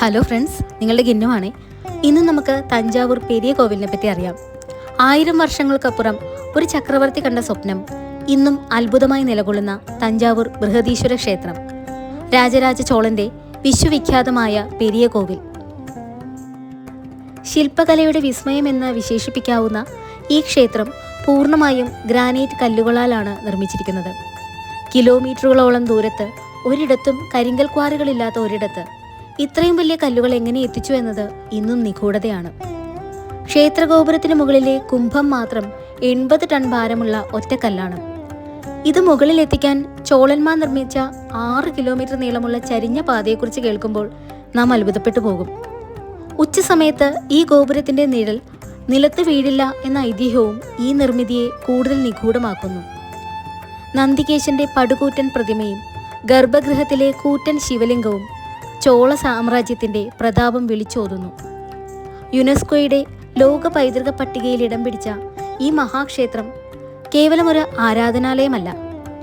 Hello friends, നിങ്ങളുടെ ഗിന്നുവാണേ. ഇന്ന് നമുക്ക് തഞ്ചാവൂർ പെരിയ കോവിലിനെ പറ്റി അറിയാം. 1000 വർഷങ്ങൾക്കപ്പുറം ഒരു ചക്രവർത്തി കണ്ട സ്വപ്നം ഇന്നും അത്ഭുതമായി നിലകൊള്ളുന്ന തഞ്ചാവൂർ ബൃഹദീശ്വര ക്ഷേത്രം, രാജരാജ ചോളന്റെ വിശ്വവിഖ്യാതമായ പെരിയ കോവിൽ. ശില്പകലയുടെ വിസ്മയമെന്ന് വിശേഷിപ്പിക്കാവുന്ന ഈ ക്ഷേത്രം പൂർണ്ണമായും ഗ്രാനൈറ്റ് കല്ലുകളാലാണ് നിർമ്മിച്ചിരിക്കുന്നത്. കിലോമീറ്ററുകളോളം ദൂരത്ത് ഒരിടത്തും കരിങ്കൽ ക്വാറികളില്ലാത്ത ഒരിടത്ത് ഇത്രയും വലിയ കല്ലുകൾ എങ്ങനെ എത്തിച്ചു എന്നത് ഇന്നും നിഗൂഢതയാണ്. ക്ഷേത്രഗോപുരത്തിന് മുകളിലെ കുംഭം മാത്രം 80 ടൺ ഭാരമുള്ള ഒറ്റക്കല്ലാണ്. ഇത് മുകളിൽ എത്തിക്കാൻ ചോളന്മാർ നിർമ്മിച്ച 6 കിലോമീറ്റർ നീളമുള്ള ചരിഞ്ഞ പാതയെക്കുറിച്ച് കേൾക്കുമ്പോൾ നാം അത്ഭുതപ്പെട്ടു പോകും. ഉച്ചസമയത്ത് ഈ ഗോപുരത്തിന്റെ നിഴൽ നിലത്ത് വീഴില്ല എന്ന ഐതിഹ്യവും ഈ നിർമ്മിതിയെ കൂടുതൽ നിഗൂഢമാക്കുന്നു. നന്ദികേശന്റെ പടുകൂറ്റൻ പ്രതിമയും ഗർഭഗൃഹത്തിലെ കൂറ്റൻ ശിവലിംഗവും ചോള സാമ്രാജ്യത്തിന്റെ പ്രതാപം വിളിച്ചോതുന്നു. യുനെസ്കോയുടെ ലോക പൈതൃക പട്ടികയിൽ ഇടം പിടിച്ച ഈ മഹാക്ഷേത്രം കേവലം ഒരു ആരാധനാലയമല്ല,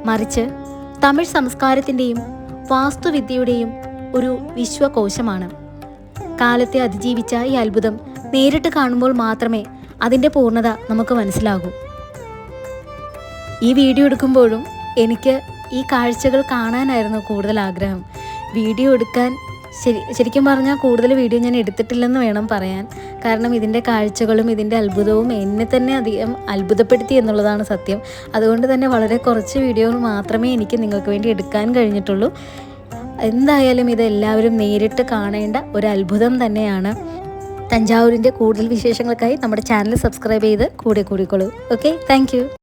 മറിച്ച് തമിഴ് സംസ്കാരത്തിൻ്റെയും വാസ്തുവിദ്യയുടെയും ഒരു വിശ്വകോശമാണ്. കാലത്തെ അതിജീവിച്ച ഈ അത്ഭുതം നേരിട്ട് കാണുമ്പോൾ മാത്രമേ അതിൻ്റെ പൂർണ്ണത നമുക്ക് മനസ്സിലാകൂ. ഈ വീഡിയോ എടുക്കുമ്പോഴും എനിക്ക് ഈ കാഴ്ചകൾ കാണാനായിരുന്നു കൂടുതൽ ആഗ്രഹം. വീഡിയോ എടുക്കാൻ ശരിക്കും പറഞ്ഞാൽ കൂടുതൽ വീഡിയോ ഞാൻ എടുത്തിട്ടില്ലെന്ന് വേണം പറയാൻ. കാരണം ഇതിൻ്റെ കാഴ്ചകളും ഇതിൻ്റെ അത്ഭുതവും എന്നെ തന്നെ അധികം അത്ഭുതപ്പെടുത്തി എന്നുള്ളതാണ് സത്യം. അതുകൊണ്ട് തന്നെ വളരെ കുറച്ച് വീഡിയോകൾ മാത്രമേ എനിക്ക് നിങ്ങൾക്ക് വേണ്ടി എടുക്കാൻ കഴിഞ്ഞിട്ടുള്ളൂ. എന്തായാലും ഇത് എല്ലാവരും നേരിട്ട് കാണേണ്ട ഒരു അത്ഭുതം തന്നെയാണ്. തഞ്ചാവൂരിൻ്റെ കൂടുതൽ വിശേഷങ്ങൾക്കായി നമ്മുടെ ചാനൽ സബ്സ്ക്രൈബ് ചെയ്ത് കൂടിക്കോളൂ. Okay, thank you.